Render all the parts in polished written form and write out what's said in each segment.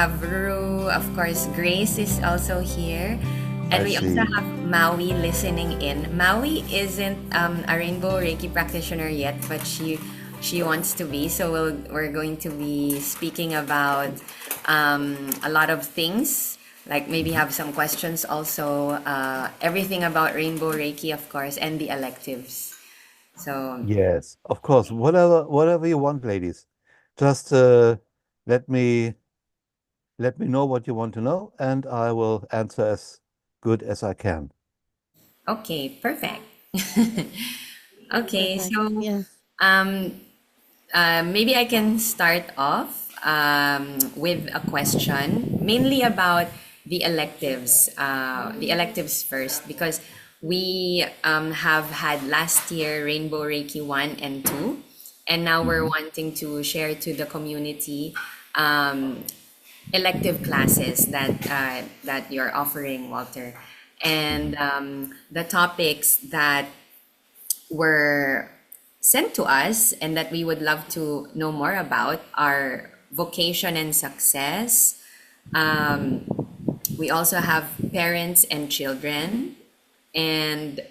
have Ru, of course, Grace is also here. And I we also see. have Maui listening in. Maui isn't a Rainbow Reiki practitioner yet, but she wants to be. So we're going to be speaking about a lot of things, like maybe Mhm. have some questions also, everything about Rainbow Reiki, of course, and the electives. So, Yes, of course. Whatever you want, ladies. Just let me let me know what you want to know, and I will answer as good as I can. okay, perfect. Okay, Perfect. so Yeah. um, maybe I can start off with a question, mainly about the electives first, because we have had last year Rainbow Reiki 1 and 2, and now we're Hmm. wanting to share to the community um, elective classes that you're offering, Walter. And Hmm. the topics that were sent to us and that we would love to know more about are vocation and success. Um, we also have parents and children, and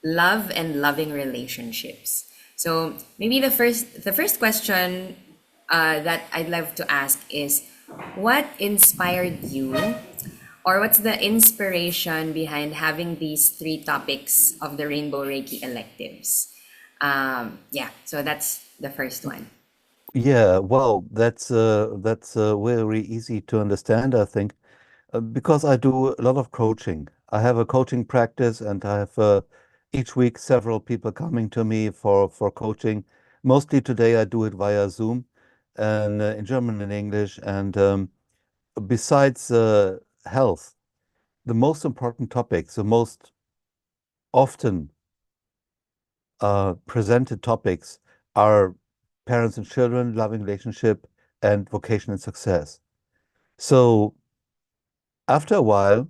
love and loving relationships. So maybe the first question that I'd love to ask is, what inspired you, or what's the inspiration behind having these three topics of the Rainbow Reiki electives? Yeah, so that's the first one. Yeah, well, that's very easy to understand, I think, because I do a lot of coaching. I have a coaching practice, and I have each week several people coming to me for coaching. Mostly today I do it via Zoom, and in German and English. And besides health, the most important topics, the most often presented topics are parents and children, loving relationship, and vocation and success. So after a while,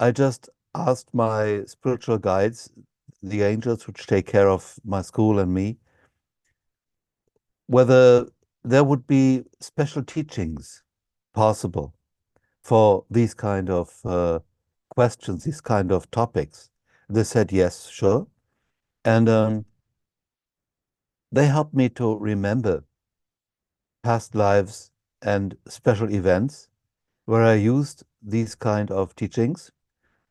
I just asked my spiritual guides, the angels which take care of my school and me, whether there would be special teachings possible for these kind of questions, these kind of topics. They said yes, sure. And they helped me to remember past lives and special events where I used these kind of teachings.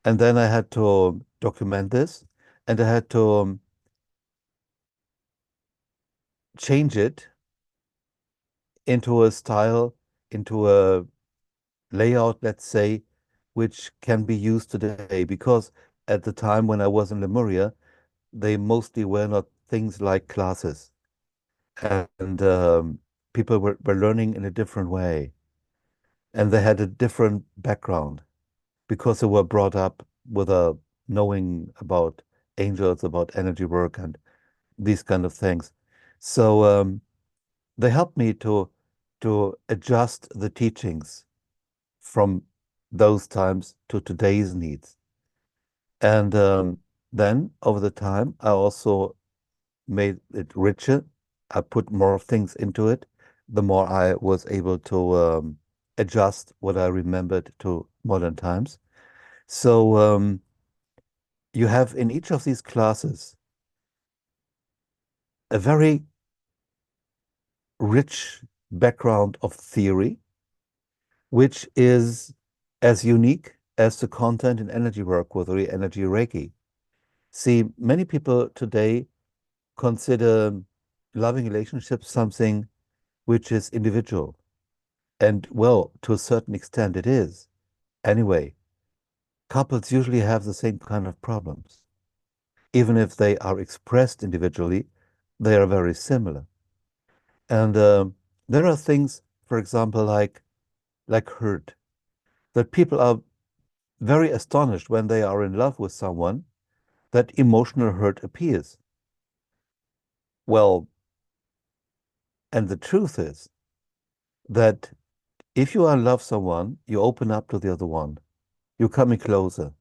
And then I had to document this, and I had to change it into a style, into a layout, let's say, which can be used today. Because at the time when I was in Lemuria, they mostly were not things like classes. And people were learning in a different way. And they had a different background because they were brought up with a knowing about angels, about energy work, and these kind of things. So they helped me to adjust the teachings from those times to today's needs. And then over the time, I also made it richer. I put more things into it. The more I was able to adjust what I remembered to modern times. So you have in each of these classes a very rich background of theory, which is as unique as the content in energy work with energy Reiki. See, many people today consider loving relationships something which is individual. And well, to a certain extent, it is. Anyway, couples usually have the same kind of problems. Even if they are expressed individually, they are very similar. And there are things, for example, like hurt, that people are very astonished when they are in love with someone that emotional hurt appears. Well, and the truth is that if you are in love someone, you open up to the other one. You're coming closer.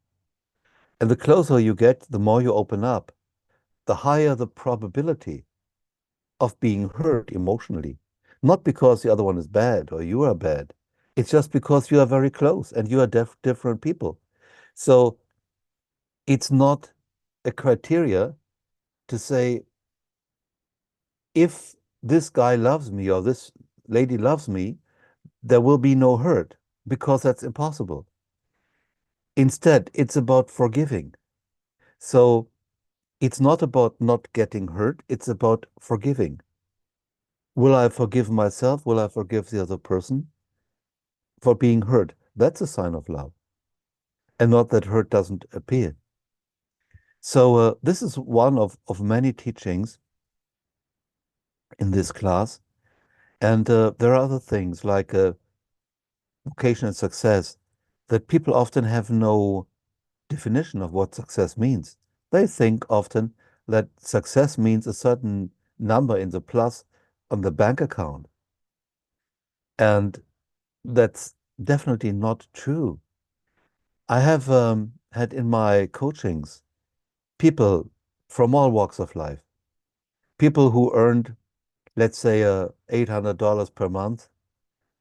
And the closer you get, the more you open up, the higher the probability of being hurt emotionally. Not because the other one is bad or you are bad, It's just because you are very close and you are different people. So it's not a criteria to say, if this guy loves me or this lady loves me, there will be no hurt, because that's impossible. Instead, it's about forgiving. So it's not about not getting hurt, it's about forgiving. Will I forgive myself? Will I forgive the other person for being hurt? That's a sign of love, and not that hurt doesn't appear. So this is one of many teachings in this class. And there are other things like vocation and success that people often have no definition of what success means. They think often that success means a certain number in the plus on the bank account. And that's definitely not true. I have had in my coachings people from all walks of life, people who earned, let's say, $800 per month,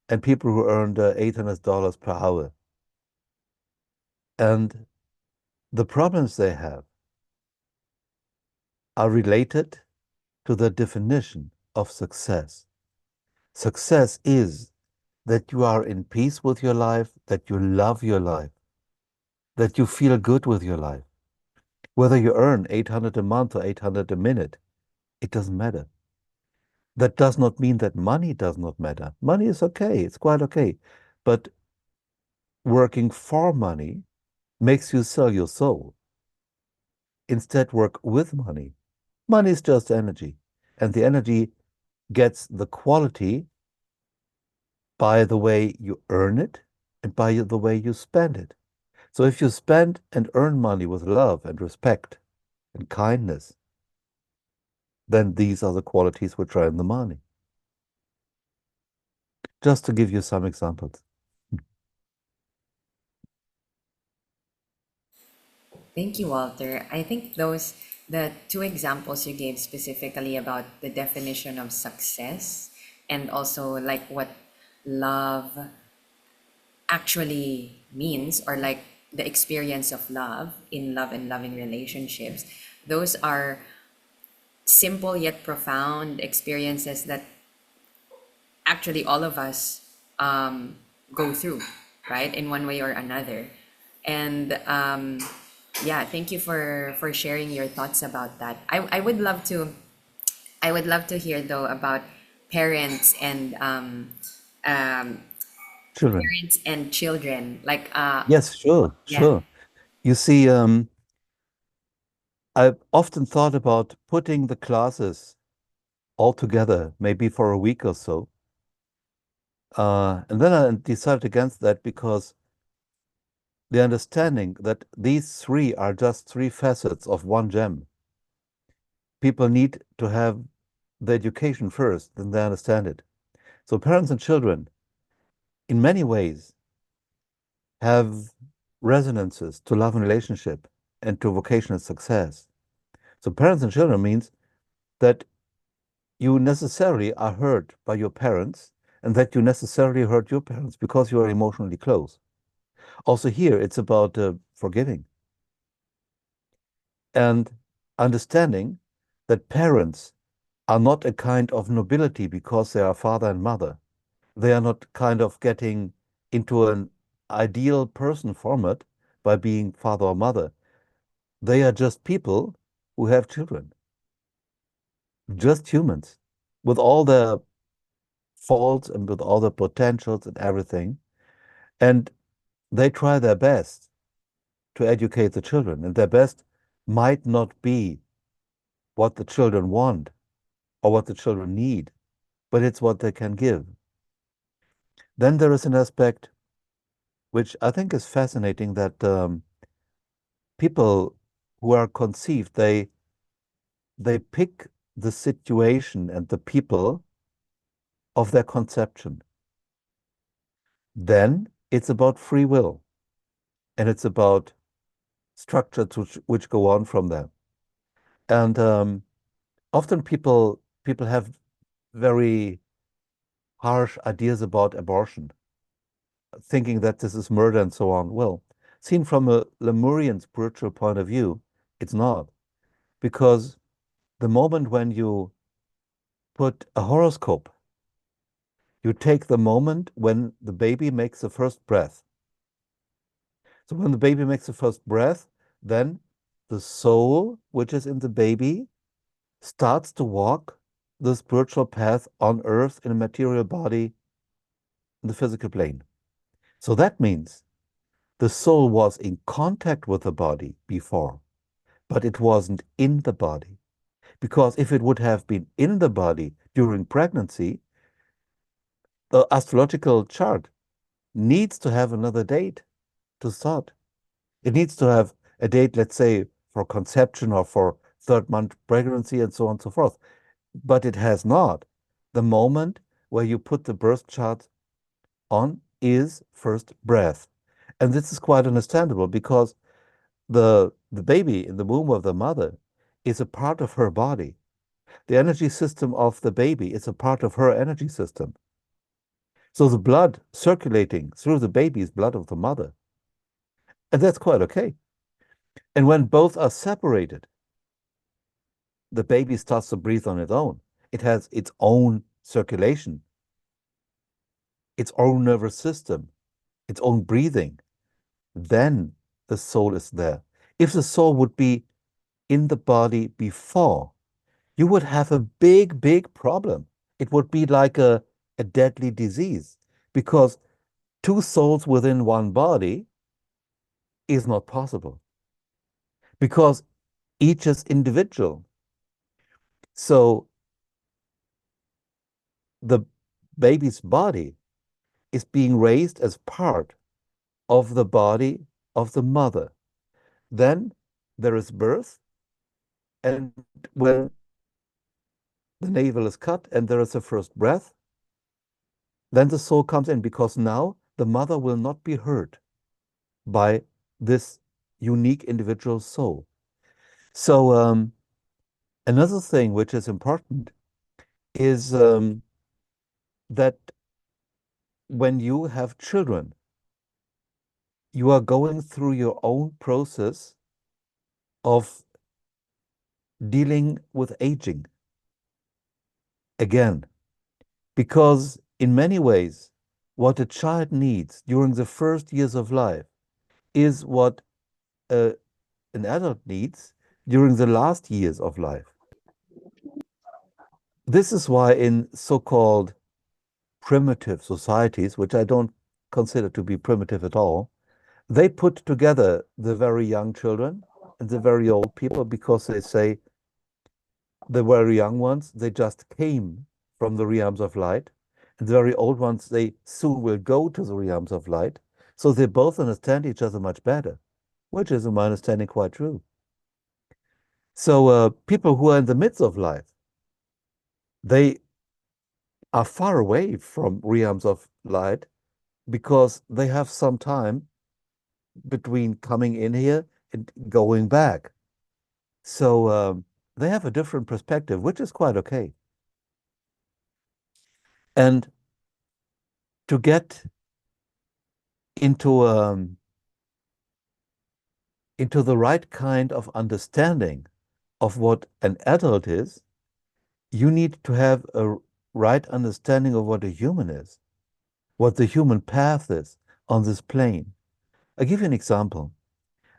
and people who earned $800 per hour. And the problems they have are related to the definition of success. Success is that you are in peace with your life, that you love your life, that you feel good with your life. Whether you earn 800 a month or 800 a minute, it doesn't matter. That does not mean that money does not matter. Money is okay, it's quite okay. But working for money makes you sell your soul. Instead, work with money. Money is just energy, and the energy gets the quality by the way you earn it and by the way you spend it. So if you spend and earn money with love and respect and kindness, then these are the qualities which are in the money. Just to give you some examples. Thank you, Walter. I think the two examples you gave specifically about the definition of success and also like what love actually means, or like the experience of love in love and loving relationships, those are simple yet profound experiences that actually all of us go through, right, in one way or another. And yeah, thank you for sharing your thoughts about that. I would love to hear though about parents and um, Children. parents and children. Like Yes, sure, yeah. sure. You see, I've often thought about putting the classes all together, maybe for a week or so. And then I decided against that because the understanding that these three are just three facets of one gem. People need to have the education first, then they understand it. So parents and children, in many ways, have resonances to love and relationship and to vocational success. So parents and children means that you necessarily are hurt by your parents and that you necessarily hurt your parents because you are emotionally close. Also here, it's about forgiving and understanding that parents are not a kind of nobility because they are father and mother. They are not kind of getting into an ideal person format by being father or mother. They are just people who have children, just humans, with all their faults and with all their potentials and everything. And they try their best to educate the children, and their best might not be what the children want or what the children need, but it's what they can give. Then there is an aspect which I think is fascinating, that people who are conceived, they pick the situation and the people of their conception. Then it's about free will, and it's about structures which go on from there. And often people have very harsh ideas about abortion. thinking that this is murder and so on. Well, seen from a Lemurian spiritual point of view, it's not. Because the moment when you put a horoscope, you take the moment when the baby makes the first breath. So when the baby makes the first breath, then the soul, which is in the baby, starts to walk the spiritual path on earth in a material body in the physical plane. So that means the soul was in contact with the body before, but it wasn't in the body. Because if it would have been in the body during pregnancy, the astrological chart needs to have another date to start. It needs to have a date, let's say, for conception or for third month pregnancy and so on and so forth. But it has not. The moment where you put the birth chart on is first breath. And this is quite understandable because the baby in the womb of the mother is a part of her body. The energy system of the baby is a part of her energy system. So the blood circulating through the baby is blood of the mother. And that's quite okay. And when both are separated, the baby starts to breathe on its own. It has its own circulation, its own nervous system, its own breathing. Then the soul is there. If the soul would be in the body before, you would have a big, big problem. It would be like a deadly disease because two souls within one body is not possible because each is individual. So the baby's body is being raised as part of the body of the mother. Then there is birth, and when the navel is cut and there is a first breath, then the soul comes in because now the mother will not be hurt by this unique individual soul. So another thing which is important is that when you have children, you are going through your own process of dealing with aging again, because in many ways, what a child needs during the first years of life is what uh, an adult needs during the last years of life. This is why in so-called primitive societies, which I don't consider to be primitive at all, they put together the very young children and the very old people because they say the very young ones, they just came from the realms of light, and the very old ones, they soon will go to the realms of light. So they both understand each other much better, which is, in my understanding, quite true. So people who are in the midst of life, they are far away from realms of light because they have some time between coming in here and going back. So they have a different perspective, which is quite okay. And to get into into the right kind of understanding of what an adult is, you need to have a right understanding of what a human is, what the human path is on this plane. I'll give you an example.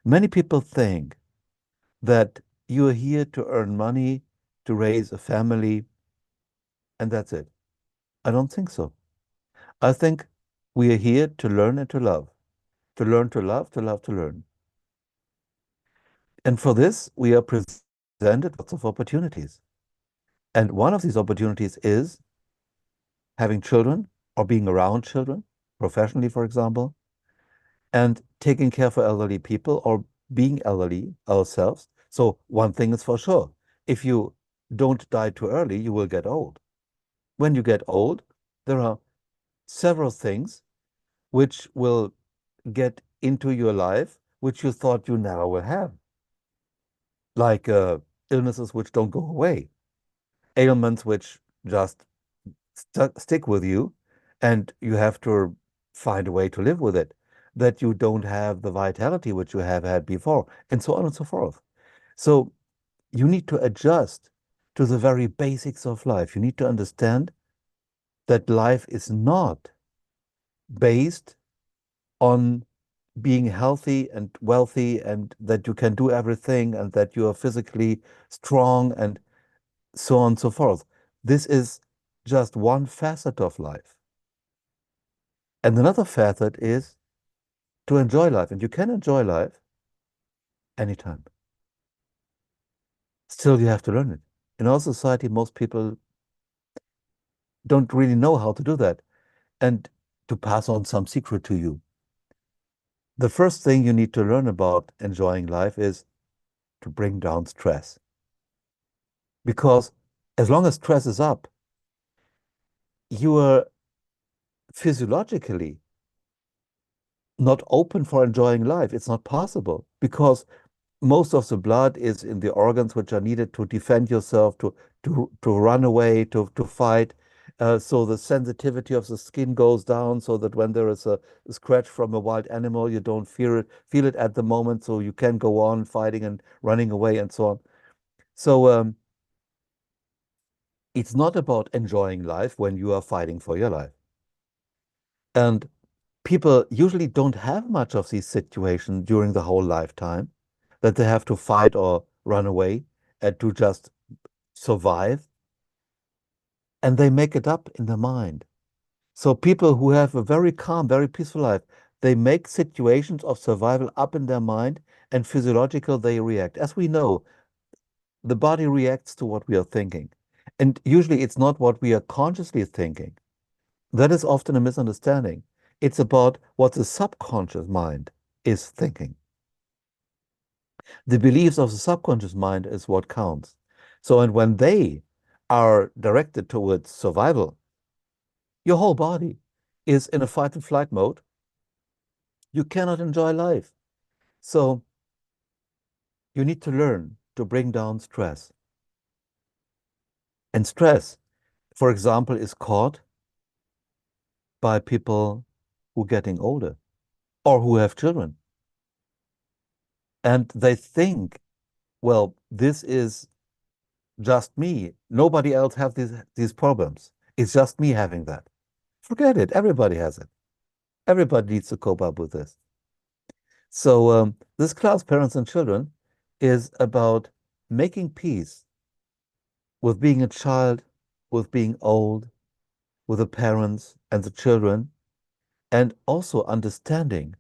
Many people think that you are here to earn money, to raise a family, and that's it. I don't think so. I think we are here to learn and to love, to learn to love, to love to learn. And for this, we are presented lots of opportunities. And one of these opportunities is having children or being around children, professionally, for example, and taking care for elderly people or being elderly ourselves. So one thing is for sure, if you don't die too early, you will get old. When you get old, there are several things which will get into your life which you thought you never will have, like illnesses which don't go away, ailments which just stick with you, and you have to find a way to live with it, that you don't have the vitality which you have had before, and so on and so forth. So you need to adjust to the very basics of life. You need to understand that life is not based on being healthy and wealthy and that you can do everything and that you are physically strong and so on and so forth. This is just one facet of life. And another facet is to enjoy life. And you can enjoy life anytime. Still, you have to learn it. In our society, most people don't really know how to do that. And to pass on some secret to you, the first thing you need to learn about enjoying life is to bring down stress. Because as long as stress is up, you are physiologically not open for enjoying life. It's not possible because most of the blood is in the organs which are needed to defend yourself, to run away, to fight. So the sensitivity of the skin goes down so that when there is a scratch from a wild animal, you don't feel it at the moment, so you can go on fighting and running away and so on. So it's not about enjoying life when you are fighting for your life. And people usually don't have much of these situations during the whole lifetime that they have to fight or run away and to just survive. And they make it up in their mind. So people who have a very calm, very peaceful life, they make situations of survival up in their mind and physiological they react. As we know, the body reacts to what we are thinking. And usually it's not what we are consciously thinking. That is often a misunderstanding. It's about what the subconscious mind is thinking. The beliefs of the subconscious mind is what counts. So, and when they are directed towards survival, your whole body is in a fight and flight mode. You cannot enjoy life. So, you need to learn to bring down stress. And stress, for example, is caused by people who are getting older or who have children. And they think, well, this is just me. Nobody else has these problems. It's just me having that. Forget it. Everybody has it. Everybody needs to cope up with this. So this class, Parents and Children, is about making peace with being a child, with being old, with the parents and the children, and also understanding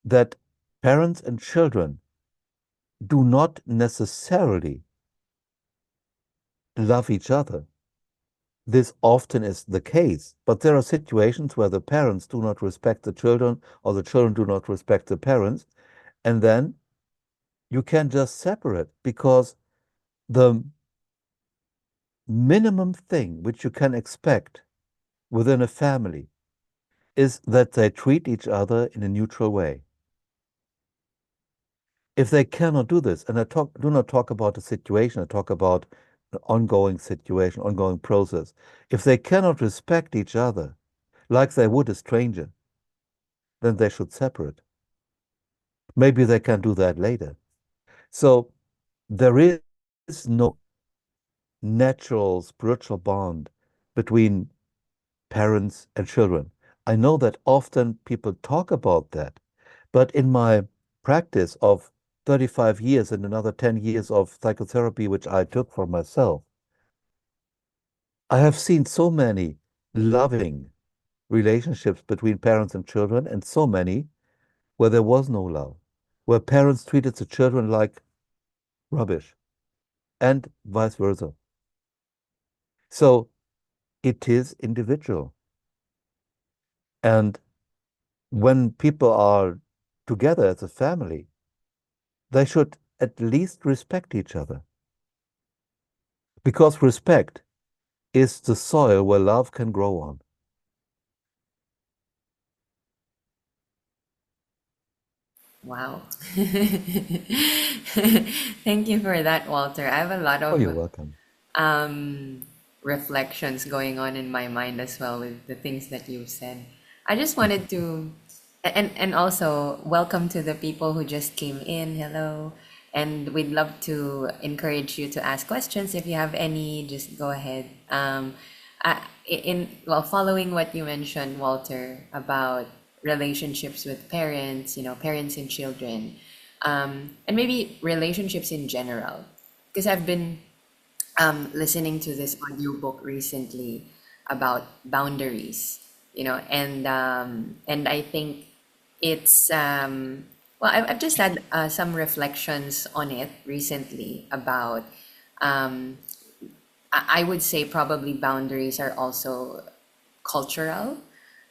that parents and children do not necessarily love each other. This often is the case, but there are situations where the parents do not respect the children or the children do not respect the parents, and then you can just separate because the minimum thing which you can expect within a family is that they treat each other in a neutral way. If they cannot do this, and do not talk about a situation, I talk about an ongoing situation, ongoing process. If they cannot respect each other like they would a stranger, then they should separate. Maybe they can do that later. So there is no natural spiritual bond between parents and children. I know that often people talk about that, but in my practice of 35 years and another 10 years of psychotherapy, which I took for myself, I have seen so many loving relationships between parents and children, and so many where there was no love, where parents treated the children like rubbish, and vice versa. So it is individual. And when people are together as a family, they should at least respect each other. Because respect is the soil where love can grow on. Wow. Thank you for that, Walter. I have a lot Oh, you're of welcome. um, reflections going on in my mind as well with the things that you said. I just wanted to, and also welcome to the people who just came in. Hello. And we'd love to encourage you to ask questions. If you have any, just go ahead. Well, following what you mentioned, Walter, about relationships with parents, parents and children, and maybe relationships in general. Because I've been listening to this audiobook recently about boundaries, and I think it's well, I've just had some reflections on it recently about I would say probably boundaries are also cultural.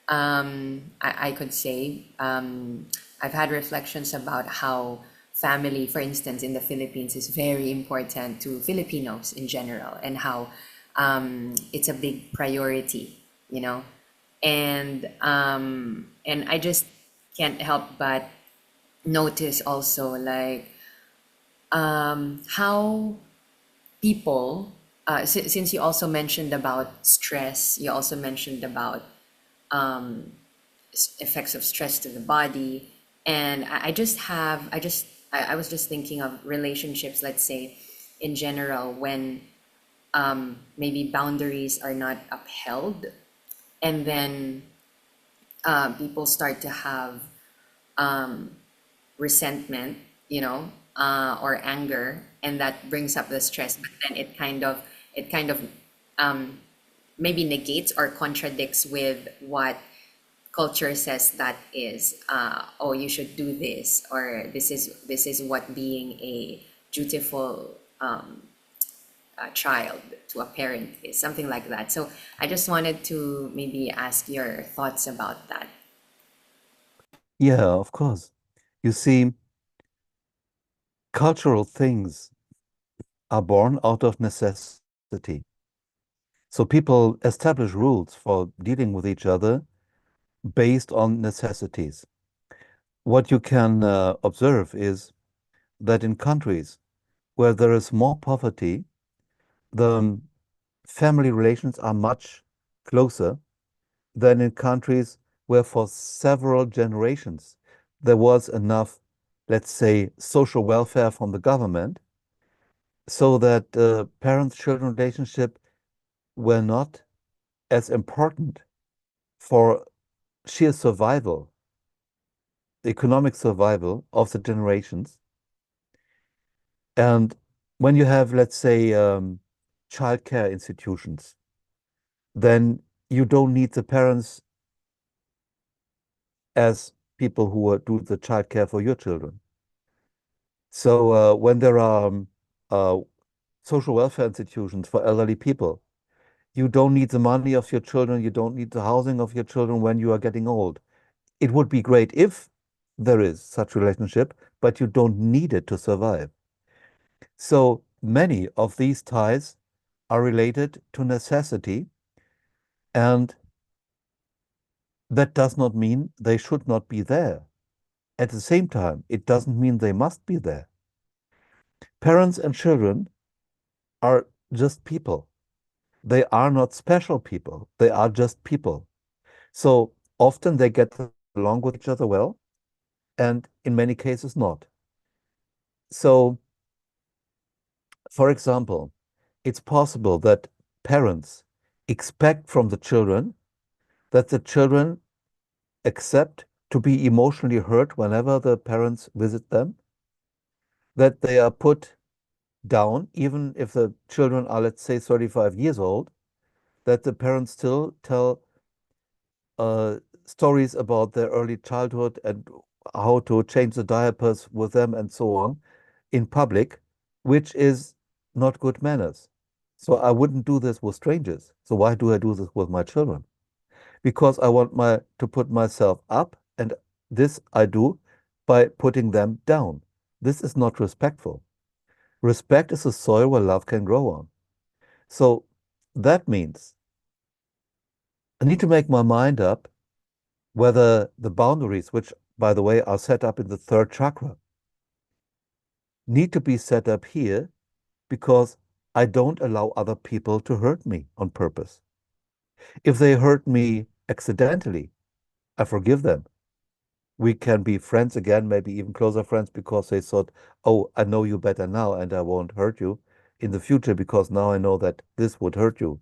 I could say I've had reflections about how family, for instance, in the Philippines is very important to Filipinos in general, and how it's a big priority, you know, and I just can't help but notice also like how people, since you also mentioned about stress, you also mentioned about effects of stress to the body. And I was just thinking of relationships, let's say, in general, when maybe boundaries are not upheld, and then people start to have resentment, or anger, and that brings up the stress. But then it kind of maybe negates or contradicts with what culture says that is, oh, you should do this, or this is what being a dutiful child to a parent is, something like that. So I just wanted to maybe ask your thoughts about that. Yeah, of course. You see, cultural things are born out of necessity. So people establish rules for dealing with each other based on necessities. What you can observe is that in countries where there is more poverty, the family relations are much closer than in countries where for several generations there was enough, let's say, social welfare from the government, so that parent-children relationship were not as important for sheer survival, economic survival of the generations. And when you have, let's say, childcare institutions, then you don't need the parents as people who do the childcare for your children. So when there are uh, social welfare institutions for elderly people, you don't need the money of your children, you don't need the housing of your children when you are getting old. It would be great if there is such relationship, but you don't need it to survive. So many of these ties are related to necessity, and that does not mean they should not be there. At the same time, it doesn't mean they must be there. Parents and children are just people. They are not special people. They are just people. So often they get along with each other well, and in many cases not. So, for example, it's possible that parents expect from the children that the children accept to be emotionally hurt whenever the parents visit them, that they are put down, even if the children are, let's say, 35 years old, that the parents still tell stories about their early childhood and how to change the diapers with them and so on in public, which is not good manners. So I wouldn't do this with strangers. So why do I do this with my children? Because I want to put myself up, and this I do by putting them down. This is not respectful. Respect is a soil where love can grow on. So that means I need to make my mind up whether the boundaries, which by the way are set up in the third chakra, need to be set up here because I don't allow other people to hurt me on purpose. If they hurt me accidentally, I forgive them. We can be friends again, maybe even closer friends, because they thought, oh, I know you better now and I won't hurt you in the future because now I know that this would hurt you.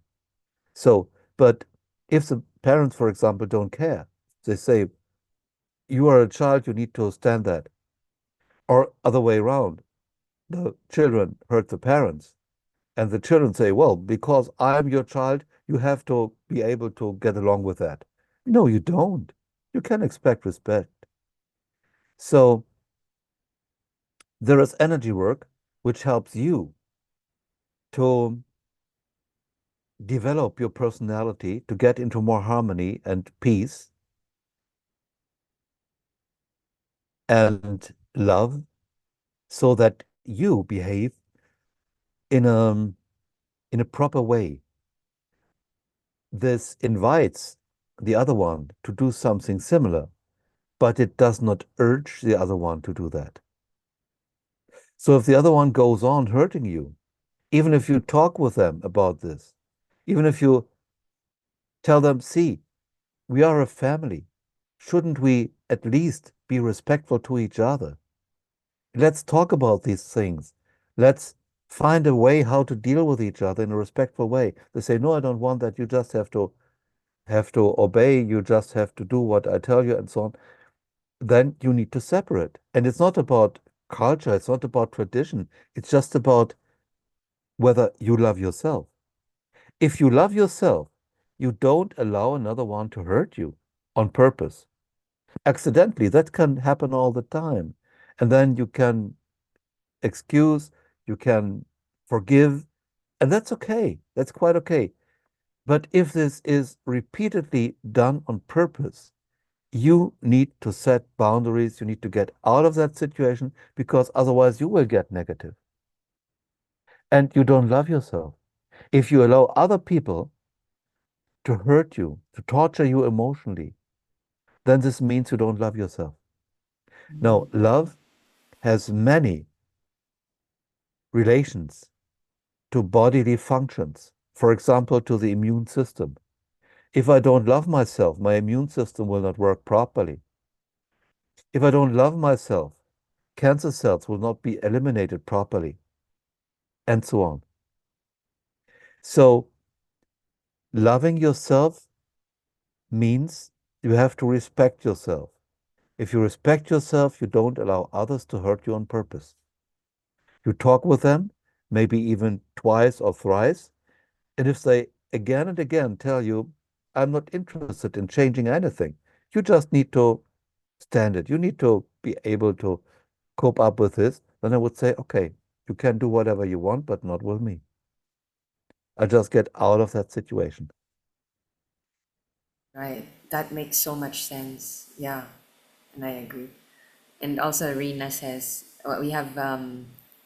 So, but if the parents, for example, don't care, they say, you are a child, you need to stand that. Or other way around, the children hurt the parents. And the children say, well, because I'm your child, you have to be able to get along with that. No, you don't. You can expect respect. So there is energy work which helps you to develop your personality, to get into more harmony and peace and love so that you behave in a proper way. This invites the other one to do something similar, but it does not urge the other one to do that. So if the other one goes on hurting you, even if you talk with them about this, even if you tell them, see, we are a family, shouldn't we at least be respectful to each other? Let's talk about these things. Let's find a way how to deal with each other in a respectful way. They say, no, I don't want that. You just have to obey. You just have to do what I tell you and so on. Then you need to separate. And it's not about culture. It's not about tradition. It's just about whether you love yourself. If you love yourself, you don't allow another one to hurt you on purpose. Accidentally, that can happen all the time. And then you can excuse, you can forgive, and that's okay. That's quite okay. But if this is repeatedly done on purpose, you need to set boundaries. You need to get out of that situation because otherwise you will get negative. And you don't love yourself. If you allow other people to hurt you, to torture you emotionally, then this means you don't love yourself. Now, love has many relations to bodily functions, for example, to the immune system. If I don't love myself, my immune system will not work properly. If I don't love myself, cancer cells will not be eliminated properly, and so on. So, loving yourself means you have to respect yourself. If you respect yourself, you don't allow others to hurt you on purpose. You talk with them, maybe even twice or thrice, and if they again and again tell you, I'm not interested in changing anything, you just need to stand it. You need to be able to cope up with this. Then I would say, okay, you can do whatever you want, but not with me. I just get out of that situation. Right. That makes so much sense. Yeah, and I agree. And also, Rina says we have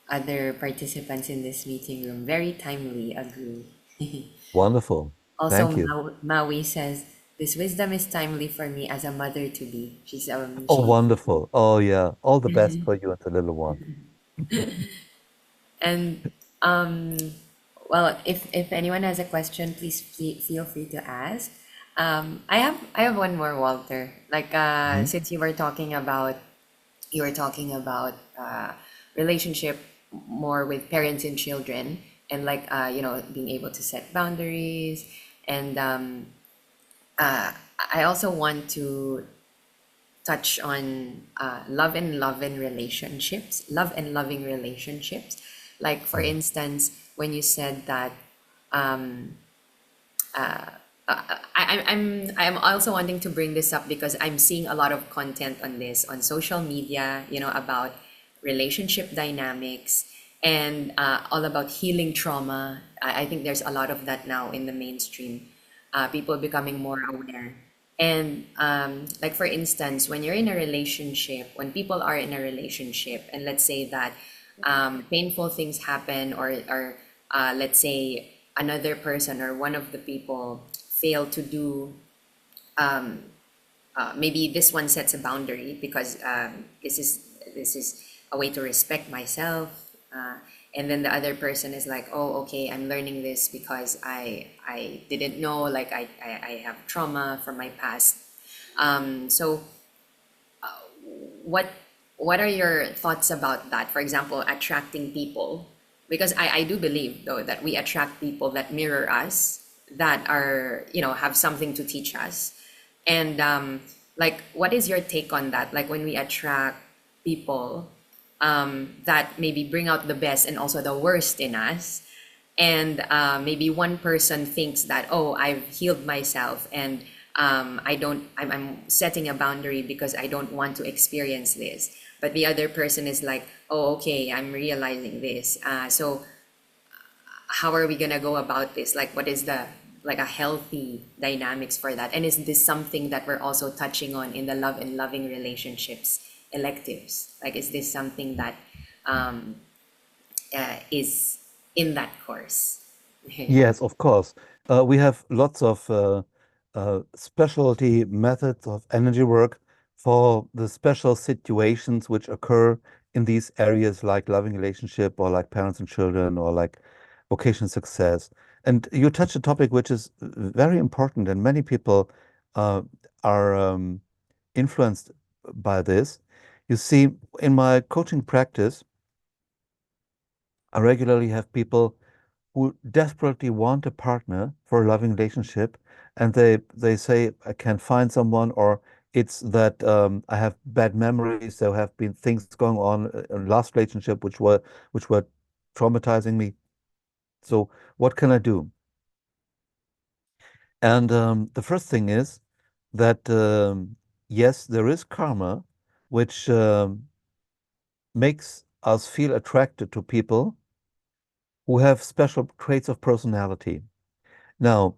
other participants in this meeting room. Very timely, agree. Wonderful. Also, Thank you. Maui says this wisdom is timely for me as a mother to be. Oh, She wonderful. Oh, yeah. All the best for you and the little one. and um well, if anyone has a question, please feel free to ask. I have one more, Walter. Like Mhm. since you were talking about relationship more with parents and children, and like being able to set boundaries, and I also want to touch on love and loving relationships. Like for Mhm. instance, when you said that I'm also wanting to bring this up because I'm seeing a lot of content on this on social media, about relationship dynamics and all about healing trauma. I think there's a lot of that now in the mainstream. People becoming more aware. And like for instance, when people are in a relationship, and let's say that painful things happen, or let's say another person or one of the people fail to do, maybe this one sets a boundary because this is a way to respect myself, and then the other person is like, oh, okay, I'm learning this because I didn't know, like I have trauma from my past. So what what are your thoughts about that? For example, attracting people, because I do believe though that we attract people that mirror us, that are, have something to teach us. And like, what is your take on that? Like, when we attract people that maybe bring out the best and also the worst in us, and maybe one person thinks that, oh, I've healed myself, and I'm setting a boundary because I don't want to experience this, but the other person is like, oh, okay, I'm realizing this, so how are we gonna go about this? Like, what is the, like, a healthy dynamics for that? And is this something that we're also touching on in the love and loving relationships electives? Like, is this something that um, is in that course? Yes, of course. We have lots of specialty methods of energy work for the special situations which occur in these areas, like loving relationship, or like parents and children, or like vocation success. And you touch a topic which is very important, and many people uh, are influenced by this. You see, in my coaching practice, I regularly have people who desperately want a partner for a loving relationship, and they say, I can't find someone, or it's that I have bad memories. There have been things going on in last relationship which were traumatizing me. So what can I do? And the first thing is that yes, there is karma, which makes us feel attracted to people who have special traits of personality. Now,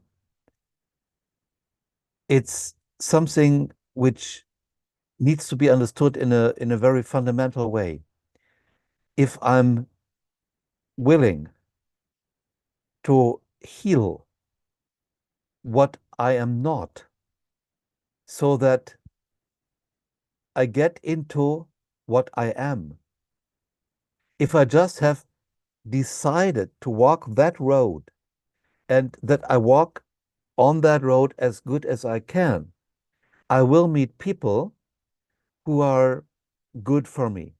it's something which needs to be understood in a very fundamental way. If I'm willing to heal what I am not, so that I get into what I am, if I just have decided to walk that road, and that I walk on that road as good as I can, I will meet people who are good for me.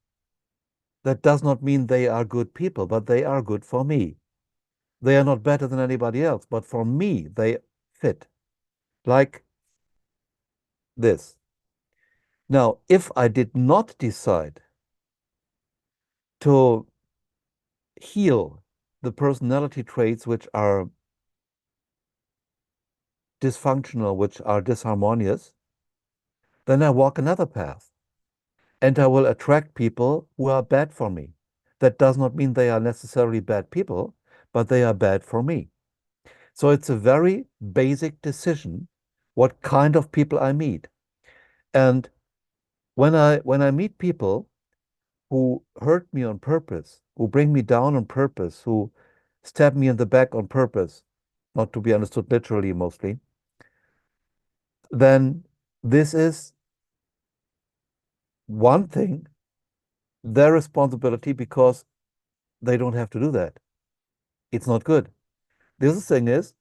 That does not mean they are good people, but they are good for me. They are not better than anybody else, but for me, they fit. Like this. Now, if I did not decide to heal the personality traits which are dysfunctional, which are disharmonious, then I walk another path, and I will attract people who are bad for me. That does not mean they are necessarily bad people, but they are bad for me. So it's a very basic decision what kind of people I meet. And when I meet people who hurt me on purpose, who bring me down on purpose, who stab me in the back on purpose, not to be understood literally mostly, then this is one thing, their responsibility, because they don't have to do that. It's not good. The other thing is,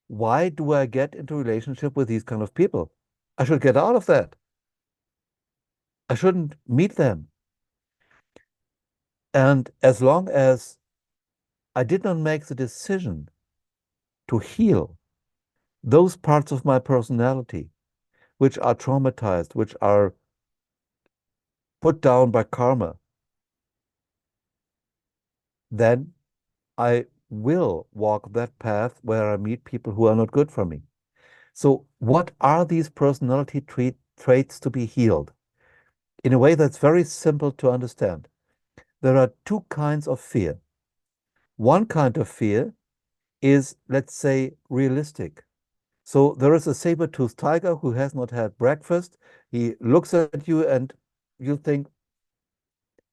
why do I get into relationship with these kind of people? I should get out of that. I shouldn't meet them. And as long as I did not make the decision to heal those parts of my personality which are traumatized, which are put down by karma, then I will walk that path where I meet people who are not good for me. So, what are these personality traits to be healed? In a way that's very simple to understand. There are two kinds of fear. One kind of fear is, let's say, realistic. So there is a saber-toothed tiger who has not had breakfast. He looks at you and you think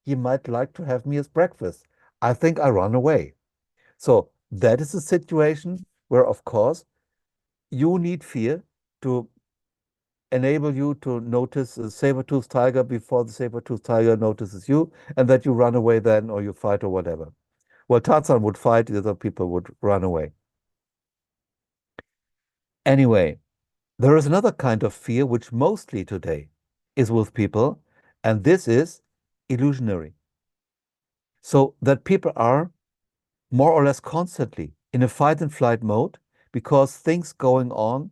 he might like to have me as breakfast. I think I run away. So that is a situation where, of course, you need fear to enable you to notice a saber-toothed tiger before the saber-toothed tiger notices you, and that you run away then, or you fight, or whatever. Well, Tarzan would fight, the other people would run away. Anyway, There is another kind of fear which mostly today is with people, and this is illusionary. So that people are more or less constantly in a fight and flight mode because things going on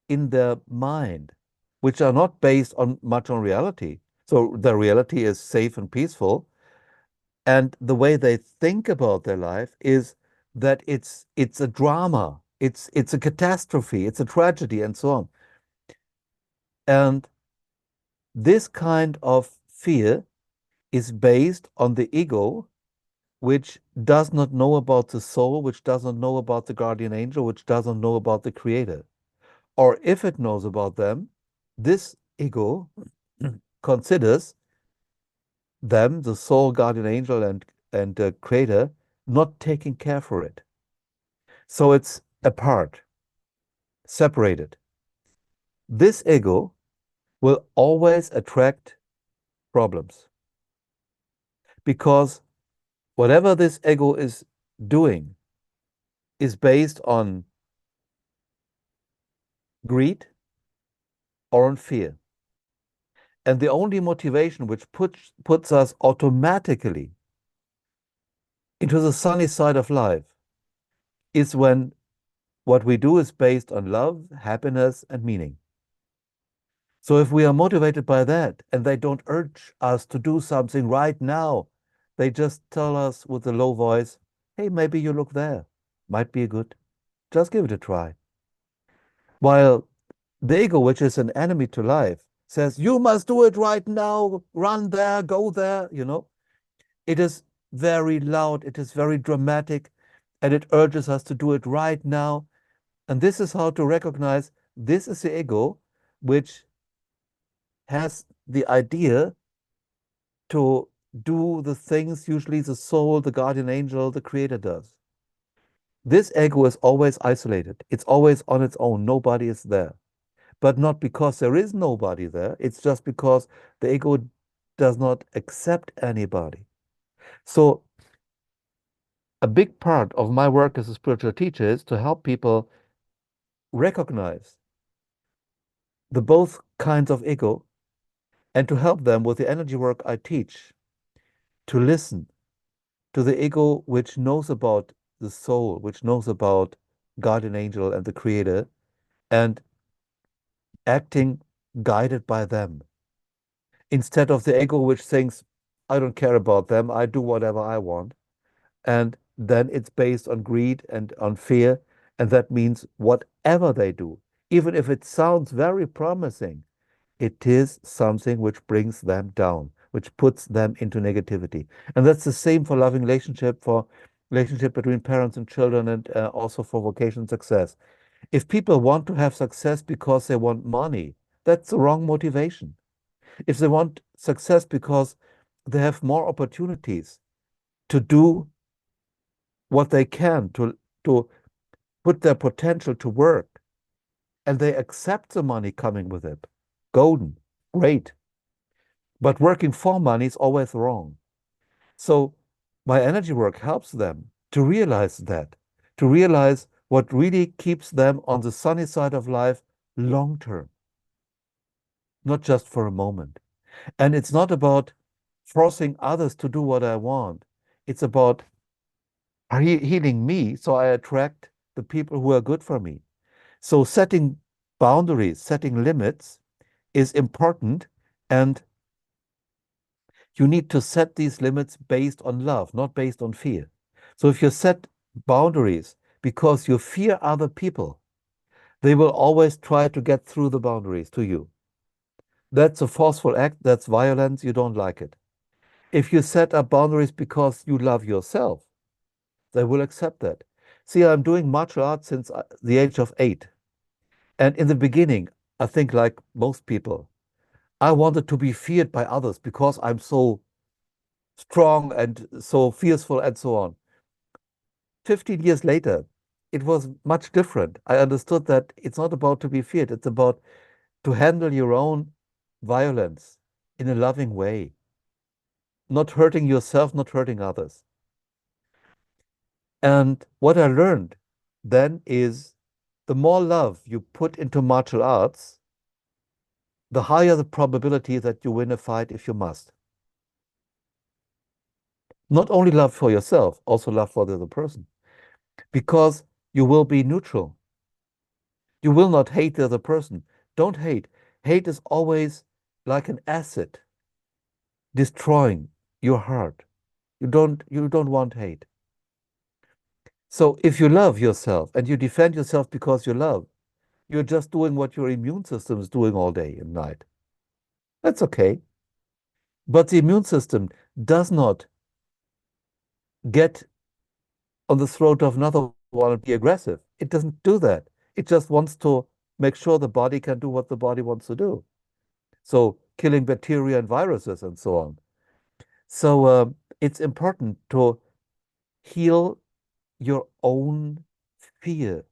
in their mind, which are not based on much on reality. So the reality is safe and peaceful, and the way they think about their life is that it's a drama, it's a catastrophe, it's a tragedy, and so on. And this kind of fear is based on the ego, which does not know about the soul, which does not know about the guardian angel, which doesn't know about the creator. Or if it knows about them, this ego considers them, the soul, guardian angel, and creator, not taking care for it. So it's apart, separated. This ego will always attract problems because whatever this ego is doing is based on greed or on fear. And the only motivation which puts us automatically into the sunny side of life is when what we do is based on love, happiness, and meaning. So if we are motivated by that and they don't urge us to do something right now, they just tell us with a low voice, hey, maybe you look there. Might be good. Just give it a try. While the ego, which is an enemy to life, says, you must do it right now, run there, go there, It is very loud, it is very dramatic, and it urges us to do it right now. And this is how to recognize this is the ego, which has the idea to do the things usually the soul, the guardian angel, the creator does. This ego is always isolated. It's always on its own. Nobody is there. But not because there is nobody there. It's just because the ego does not accept anybody. So a big part of my work as a spiritual teacher is to help people recognize the both kinds of ego and to help them with the energy work I teach to listen to the ego which knows about the soul, which knows about guardian angel and the creator, and acting guided by them instead of the ego which thinks, I don't care about them, I do whatever I want. And then it's based on greed and on fear. And that means whatever they do, even if it sounds very promising, it is something which brings them down, which puts them into negativity. And that's the same for loving relationship, for relationship between parents and children, and also for vocation success. If people want to have success because they want money, that's the wrong motivation. If they want success because they have more opportunities to do what they can to put their potential to work, and they accept the money coming with it, golden, great. But working for money is always wrong. So my energy work helps them to realize that, to realize what really keeps them on the sunny side of life long term, not just for a moment. And it's not about forcing others to do what I want. It's about healing me so I attract the people who are good for me. So setting boundaries, setting limits is important. And you need to set these limits based on love, not based on fear. So if you set boundaries because you fear other people, they will always try to get through the boundaries to you. That's a forceful act, that's violence, you don't like it. If you set up boundaries because you love yourself, they will accept that. See, I'm doing martial arts since the age of 8. And in the beginning, I think like most people, I wanted to be feared by others because I'm so strong and so fearful and so on. 15 years later, it was much different. I understood that it's not about to be feared, it's about to handle your own violence in a loving way, not hurting yourself, not hurting others. And what I learned then is the more love you put into martial arts, the higher the probability that you win a fight if you must. Not only love for yourself, also love for the other person, because you will be neutral. You will not hate the other person. Don't hate. Hate is always like an acid destroying your heart. You don't want hate. So if you love yourself and you defend yourself because you love, you're just doing what your immune system is doing all day and night. That's okay. But the immune system does not get on the throat of another one and be aggressive. It doesn't do that. It just wants to make sure the body can do what the body wants to do. So killing bacteria and viruses and so on. So it's important to heal your own fear,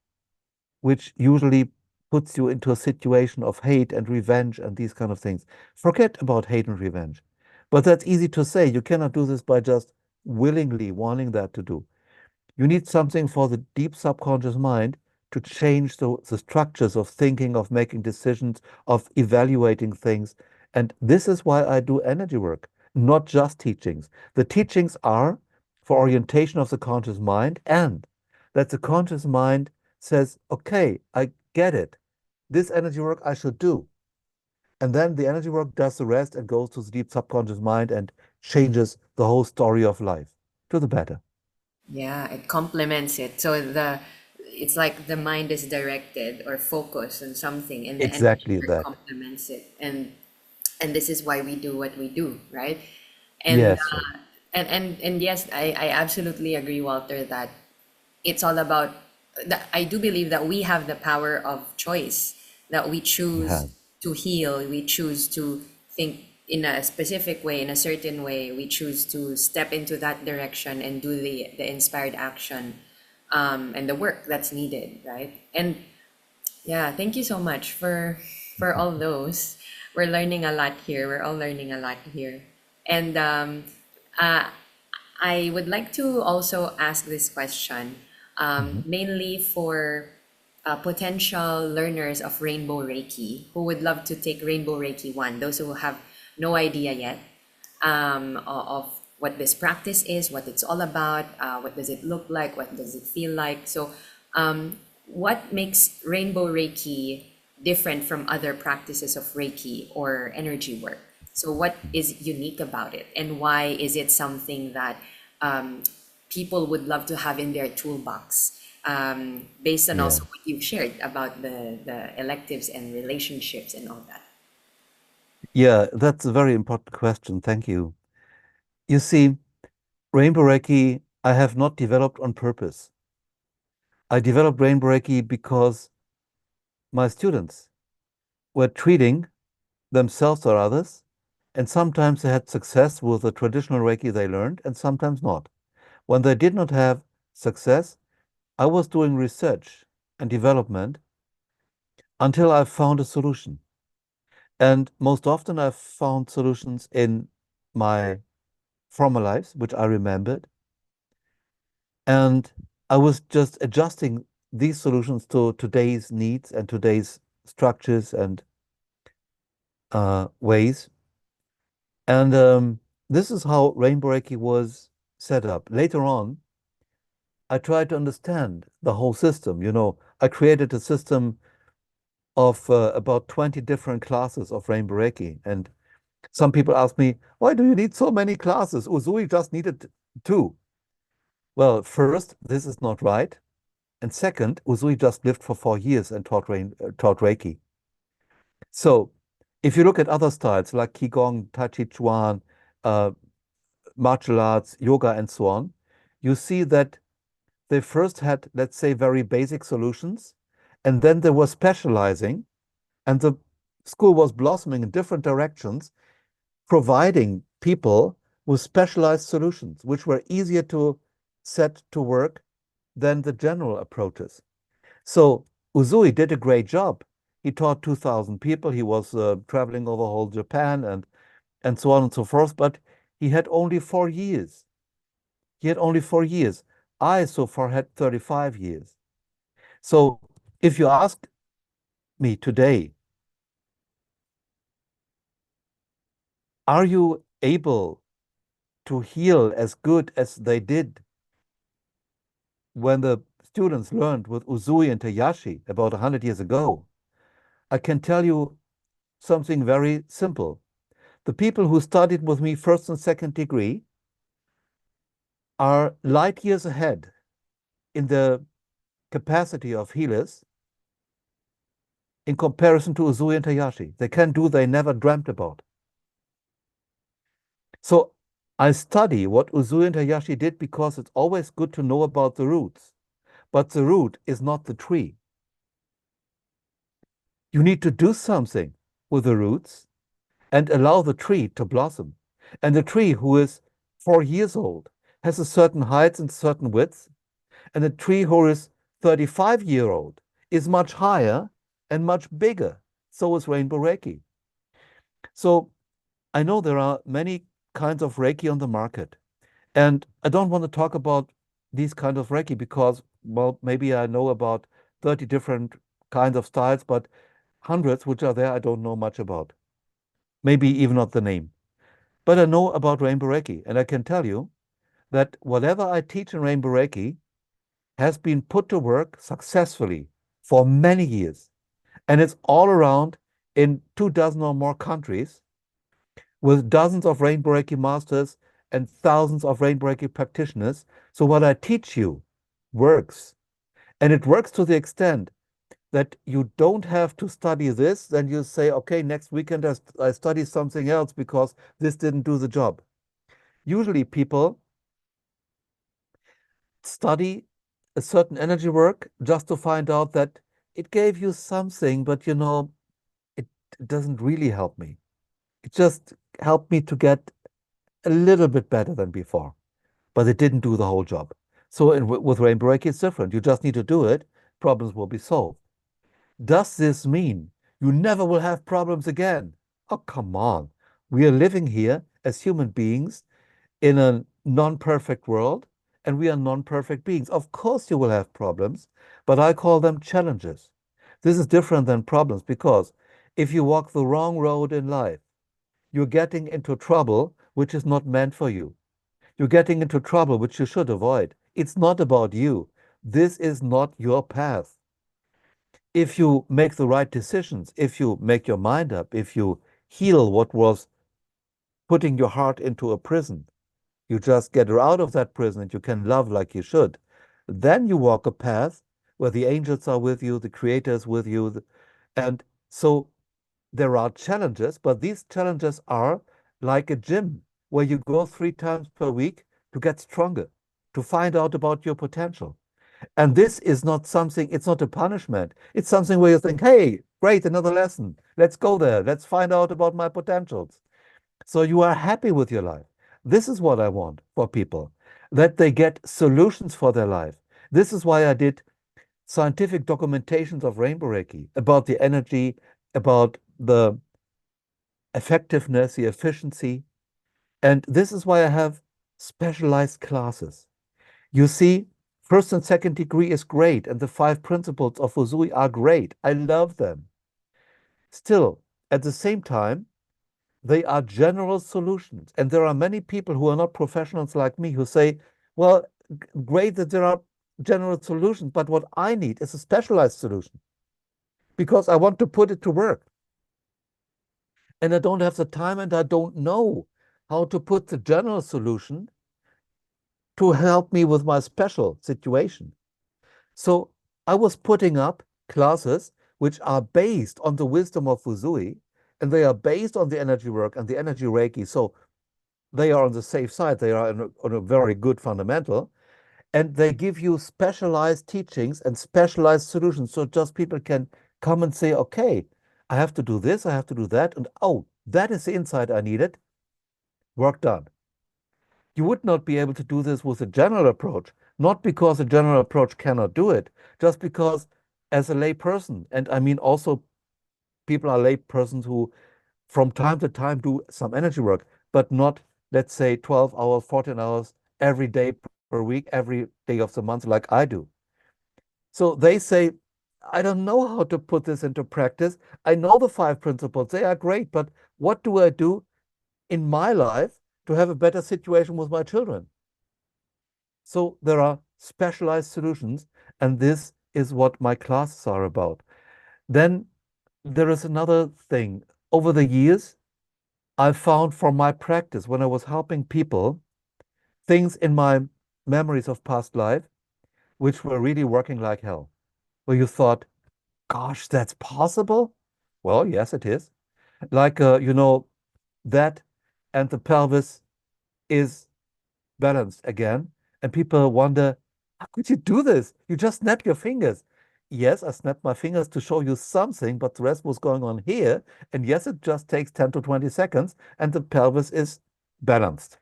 which usually puts you into a situation of hate and revenge and these kind of things. Forget about hate and revenge. But that's easy to say. You cannot do this by just willingly wanting that to do. You need something for the deep subconscious mind to change the structures of thinking, of making decisions, of evaluating things. And this is why I do energy work, not just teachings. The teachings are for orientation of the conscious mind, and that the conscious mind says, okay, I get it. This energy work I should do. And then the energy work does the rest and goes to the deep subconscious mind and changes the whole story of life to the better. Yeah, it complements it. So it's like the mind is directed or focused on something, and the energy Exactly work that. complements it. And this is why we do what we do, right? And Yes, sir. and yes, I absolutely agree, Walter, that it's all about that. I do believe that we have the power of choice, that we You choose have. to heal, we choose to think in a specific way, in a certain way, we choose to step into that direction and do the inspired action, and the work that's needed, right? And yeah, thank you so much for all those. We're learning a lot here. We're all learning a lot here. And uh, I would like to also ask this question, Mhm. mainly for potential learners of Rainbow Reiki who would love to take Rainbow Reiki 1, those who have no idea yet, of what this practice is, what it's all about, what does it look like, what does it feel like. So, what makes Rainbow Reiki different from other practices of Reiki or energy work? So, what is unique about it, and why is it something that um, people would love to have in their toolbox? Based on Yeah. also what you've shared about the electives and relationships and all that. Yeah, that's a very important question. Thank you. You see, Rainbow Reiki, I have not developed on purpose. I developed Rainbow Reiki because my students were treating themselves or others, and sometimes they had success with the traditional Reiki they learned, and sometimes not. When they did not have success, I was doing research and development until I found a solution. And most often I've found solutions in my former lives, which I remembered. And I was just adjusting these solutions to today's needs and today's structures and ways. And this is how Rainbow Reiki was set up. Later on, I tried to understand the whole system. I created a system of about 20 different classes of Rainbow Reiki. And some people ask me, why do you need so many classes? Uzui just needed two. Well, first, this is not right. And second, Uzui just lived for 4 years and taught Reiki. So if you look at other styles like Qigong, Tai Chi Chuan, uh, martial arts, yoga, and so on, you see that they first had, let's say, very basic solutions, and then they were specializing, and the school was blossoming in different directions, providing people with specialized solutions, which were easier to set to work than the general approaches. So Uzui did a great job. He taught 2,000 people. He was traveling over whole Japan and so on and so forth. But he had only 4 years. He had only 4 years. I so far had 35 years. So If you ask me today, are you able to heal as good as they did when the students learned with Uzui and Tayashi about 100 years ago? I can tell you something very simple. The people who studied with me first and second degree are light years ahead in the capacity of healers in comparison to Uzui and Tayashi. They can do they never dreamt about. So I study what Uzui and Tayashi did because it's always good to know about the roots. But the root is not the tree. You need to do something with the roots and allow the tree to blossom. And the tree who is 4 years old has a certain height and certain width, and the tree who is 35-year-old is much higher and much bigger. So is Rainbow Reiki. So I know there are many kinds of Reiki on the market, and I don't want to talk about these kinds of Reiki because, well, maybe I know about 30 different kinds of styles, but hundreds which are there, I don't know much about. Maybe even not the name. But I know about Rainbow Reiki, and I can tell you that whatever I teach in Rainbow Reiki has been put to work successfully for many years. And it's all around in 2 dozen or more countries with dozens of Rainbow Reiki masters and thousands of Rainbow Reiki practitioners. So what I teach you works. And it works to the extent that you don't have to study this, then you say, okay, next weekend I study something else because this didn't do the job. Usually people study a certain energy work just to find out that it gave you something, but it doesn't really help me. It just helped me to get a little bit better than before, but it didn't do the whole job. So with Rainbow Reiki, it's different. You just need to do it, problems will be solved. Does this mean you never will have problems again? Oh, come on. We are living here as human beings in a non-perfect world, and we are non-perfect beings. Of course, you will have problems, but I call them challenges. This is different than problems because if you walk the wrong road in life, you're getting into trouble which is not meant for you. You're getting into trouble which you should avoid. It's not about you. This is not your path. If you make the right decisions, if you make your mind up, if you heal what was putting your heart into a prison, you just get out of that prison and you can love like you should. Then you walk a path where the angels are with you, the creator is with you. And so there are challenges, but these challenges are like a gym where you go 3 times per week to get stronger, to find out about your potential. And this is not something, it's not a punishment. It's something where you think, hey, great, another lesson. Let's go there. Let's find out about my potentials. So you are happy with your life. This is what I want for people, that they get solutions for their life. This is why I did scientific documentations of Rainbow Reiki about the energy, about the effectiveness, the efficiency. And this is why I have specialized classes. You see, first and second degree is great, and the 5 principles of Usui are great. I love them. Still, at the same time, they are general solutions. And there are many people who are not professionals like me who say, well, great that there are general solutions, but what I need is a specialized solution because I want to put it to work. And I don't have the time and I don't know how to put the general solution to help me with my special situation. So I was putting up classes which are based on the wisdom of Fusui, and they are based on the energy work and the energy Reiki. So they are on the safe side. They are on a very good fundamental, and they give you specialized teachings and specialized solutions. So just people can come and say, okay, I have to do this, I have to do that, and oh, that is the insight I needed. Work done. You would not be able to do this with a general approach, not because a general approach cannot do it, just because as a lay person, and I mean also people are lay persons who from time to time do some energy work, but not, let's say, 12 hours, 14 hours every day per week, every day of the month, like I do. So they say, I don't know how to put this into practice. I know the five principles, they are great, but what do I do in my life to have a better situation with my children? So there are specialized solutions, and this is what my classes are about. Then there is another thing. Over the years, I found from my practice when I was helping people, things in my memories of past life which were really working like hell, where you thought, gosh, that's possible? Well, yes, it is. Like, that and the pelvis is balanced again. And people wonder, how could you do this? You just snap your fingers. Yes, I snapped my fingers to show you something, but the rest was going on here. And yes, it just takes 10 to 20 seconds, and the pelvis is balanced,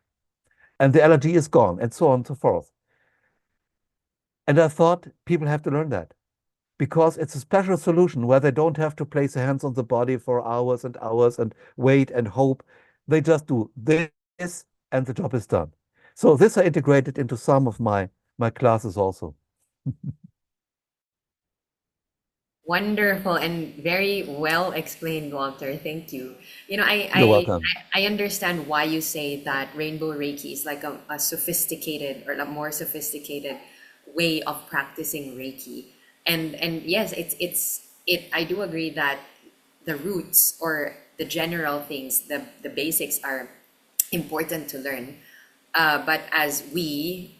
and the allergy is gone, and so on and so forth. And I thought people have to learn that because it's a special solution where they don't have to place their hands on the body for hours and hours and wait and hope. They just do this and the job is done. So this I integrated into some of my classes also. Wonderful and very well explained, Walter. Thank you. You know, You're welcome. I understand why you say that Rainbow Reiki is like a sophisticated or a more sophisticated way of practicing Reiki. And yes, it I do agree that the roots or the general things, the basics are important to learn. But as we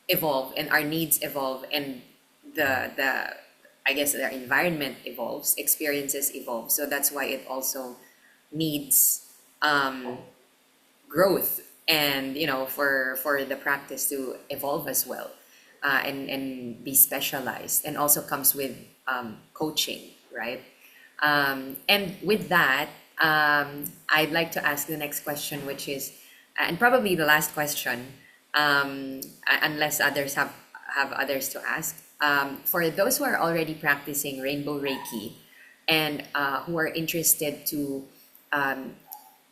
evolve and our needs evolve and the I guess the environment evolves, experiences evolve. So that's why it also needs growth and for the practice to evolve as well, and be specialized, and also comes with coaching, right? And with that, I'd like to ask the next question, which is, and probably the last question, unless others have others to ask. For those who are already practicing Rainbow Reiki and who are interested to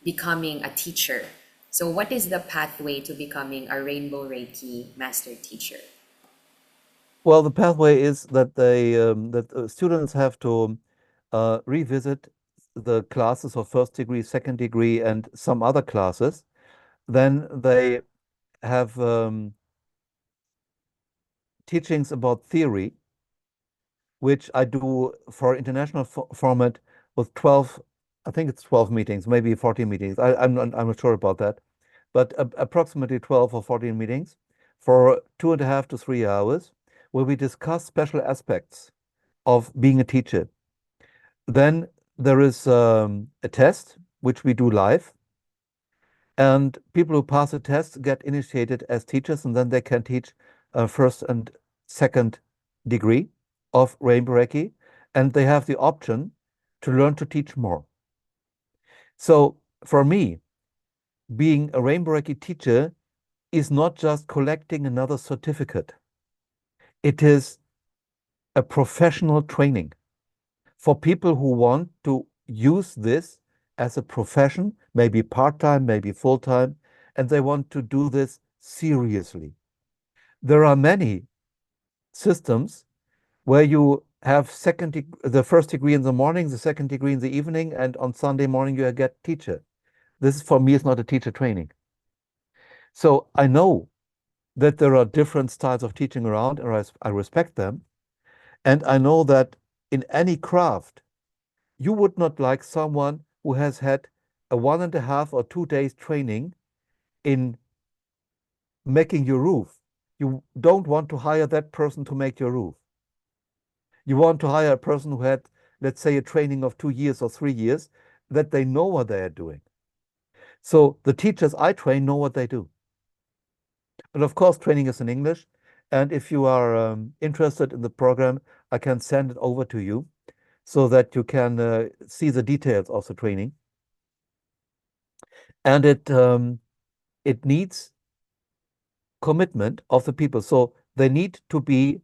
becoming a teacher, so what is the pathway to becoming a Rainbow Reiki master teacher? Well, the pathway is that students have to revisit the classes of first degree, second degree, and some other classes. Then they have teachings about theory, which I do for international format with 12, I think it's 12 meetings, maybe 14 meetings. I'm not sure about that, but approximately 12 or 14 meetings for 2.5 to 3 hours, where we discuss special aspects of being a teacher. Then there is a test, which we do live, and people who pass the test get initiated as teachers, and then they can teach first and second degree of Rainbow Reiki, and they have the option to learn to teach more. So for me, being a Rainbow Reiki teacher is not just collecting another certificate. It is a professional training for people who want to use this as a profession, maybe part-time, maybe full-time, and they want to do this seriously. There are many systems where you have the first degree in the morning, the second degree in the evening, and on Sunday morning you get teacher. This for me is not a teacher training. So I know that there are different styles of teaching around, and I respect them. And I know that in any craft, you would not like someone who has had a 1.5 or 2 days training in making your roof. You don't want to hire that person to make your roof. You want to hire a person who had, let's say, a training of 2 years or 3 years, that they know what they are doing. So the teachers I train know what they do. And of course, training is in English. And if you are interested in the program, I can send it over to you so that you can see the details of the training. And it needs commitment of the people. So they need to be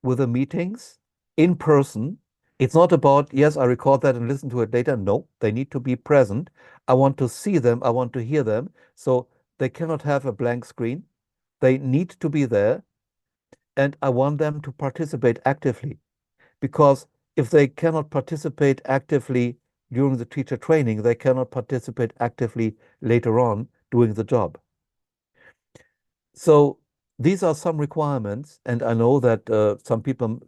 with the meetings in person. It's not about, yes, I record that and listen to it later. No, they need to be present. I want to see them. I want to hear them. So they cannot have a blank screen. They need to be there. And I want them to participate actively, because if they cannot participate actively during the teacher training, they cannot participate actively later on doing the job. So these are some requirements, and I know that some people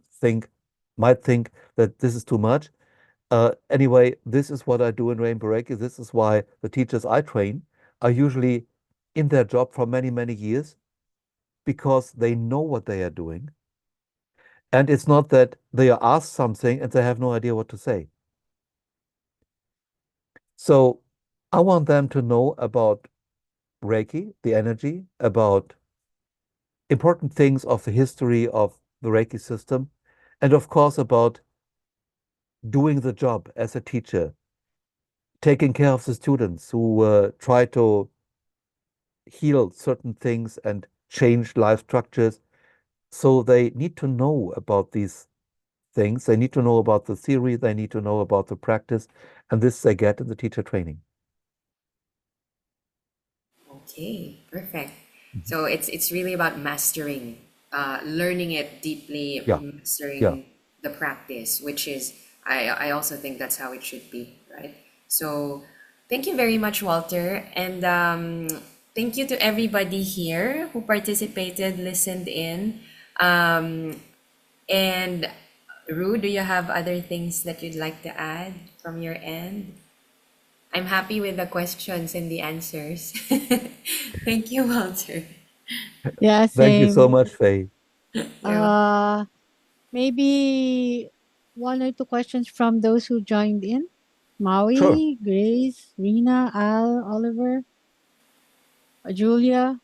might think that this is too much. Anyway, this is what I do in Rainbow Reiki. This is why the teachers I train are usually in their job for many, many years because they know what they are doing. And it's not that they are asked something and they have no idea what to say. So I want them to know about Reiki, the energy, about important things of the history of the Reiki system, and of course about doing the job as a teacher, taking care of the students who try to heal certain things and change life structures. So they need to know about these things. They need to know about the theory. They need to know about the practice. And this they get in the teacher training. Okay, perfect. Mhm. So it's really about mastering, learning it deeply, Yeah, yeah. mastering the practice, which is I also think that's how it should be, right? So thank you very much, Walter, and thank you to everybody here who participated, listened in, and Ru, do you have other things that you'd like to add from your end? I'm happy with the questions and the answers. Thank you, Walter. Yeah, Thank you so same. much, Faye. You're welcome. Uh, Maybe one or two questions from those who joined in. Sure. Maui, Grace, Rena, Al, Oliver, Julia.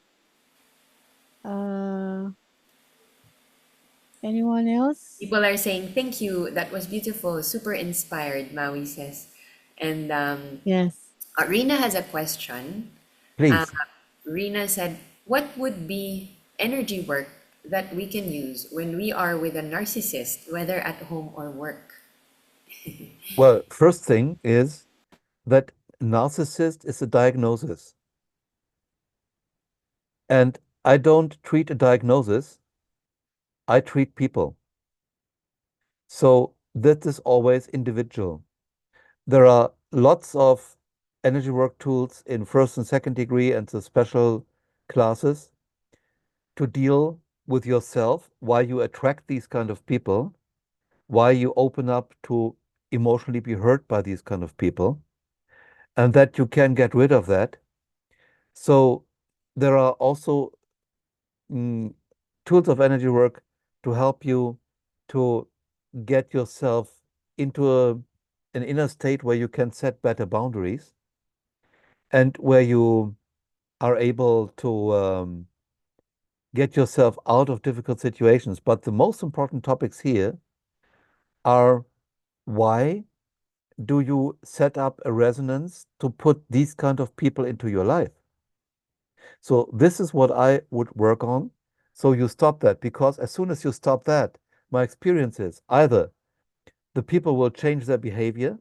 Uh, Anyone else? People are saying thank you. That was beautiful. Super inspired, Maui says. And Yes. Rina has a question. Uh, Please. Rina said, what would be energy work that we can use when we are with a narcissist, whether at home or work? Well, first thing is that narcissist is a diagnosis. And I don't treat a diagnosis, I treat people. So that is always individual. There are lots of energy work tools in first and second degree and the special classes to deal with yourself, why you attract these kind of people, why you open up to emotionally be hurt by these kind of people, and that you can get rid of that. So there are also mm, tools of energy work to help you to get yourself into an inner state where you can set better boundaries and where you are able to get yourself out of difficult situations. But the most important topics here are why do you set up a resonance to put these kind of people into your life? So this is what I would work on. So you stop that because as soon as you stop that, my experience is either the people will change their behavior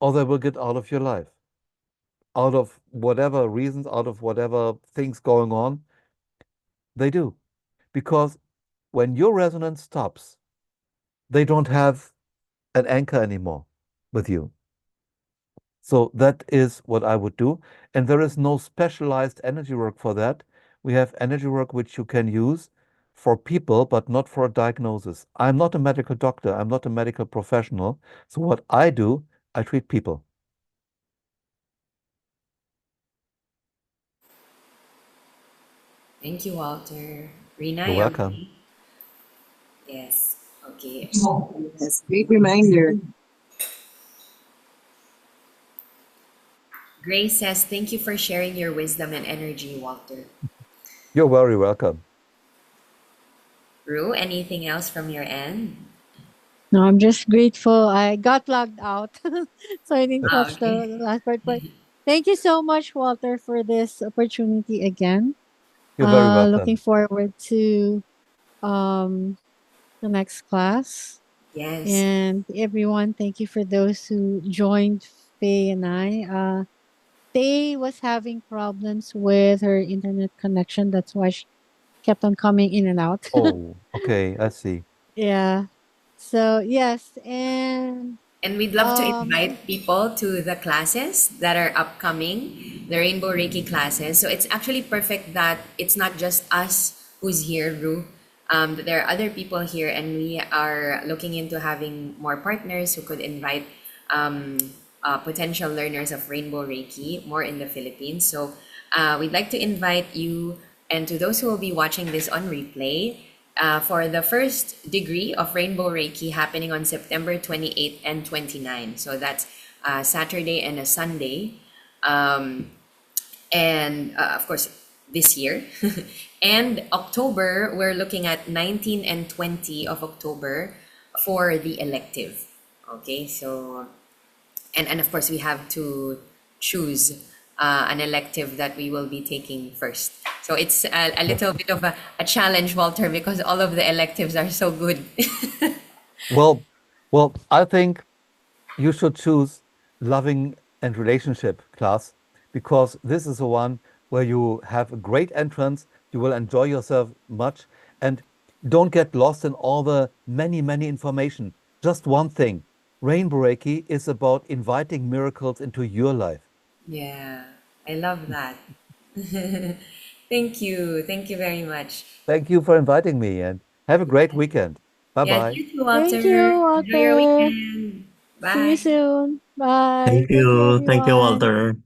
or they will get out of your life, out of whatever reasons, out of whatever things going on, they do. Because when your resonance stops, they don't have an anchor anymore with you. So that is what I would do. And there is no specialized energy work for that. We have energy work which you can use for people, but not for a diagnosis. I'm not a medical doctor. I'm not a medical professional. So what I do, I treat people. Thank you, Walter. Rina, You're you're welcome. ready? Yes. Okay. Yes, great reminder. Grace says, thank you for sharing your wisdom and energy, Walter. You're very welcome. Ru, anything else from your end? No, I'm just grateful. I got logged out, so I didn't Ah, catch okay. the last part. But thank you so much, Walter, for this opportunity again. You're very Looking welcome. forward to um the next class. Yes. And everyone, thank you for those who joined Faye and I. Faye was having problems with her internet connection. That's why she kept on coming in and out. Oh, okay, I see. Yeah. So yes, and And we'd love to um invite people to the classes that are upcoming, the Rainbow Reiki classes. So it's actually perfect that it's not just us who's here, Ru. That there are other people here, and we are looking into having more partners who could invite um, potential learners of Rainbow Reiki more in the Philippines. So we'd like to invite you and to those who will be watching this on replay for the first degree of Rainbow Reiki happening on September 28th and 29th. So that's Saturday and a Sunday. And of course, this year. And October, we're looking at 19 and 20 of October for the elective. Okay, so, and of course, we have to choose an elective that we will be taking first. So it's a little bit of a challenge, Walter, because all of the electives are so good. Well, I think you should choose loving and relationship class because this is the one where you have a great entrance, you will enjoy yourself much, and don't get lost in all the many information. Just one thing. Rainbow Reiki is about inviting miracles into your life. Yeah, I love that. Thank you. Thank you very much. Thank you for inviting me and have a great weekend. Bye Yes, bye. you too, thank Walter. you, Enjoy your Walter. weekend. See you Bye. soon. Bye. Thank Thank you, you. Thank you, everyone. Walter.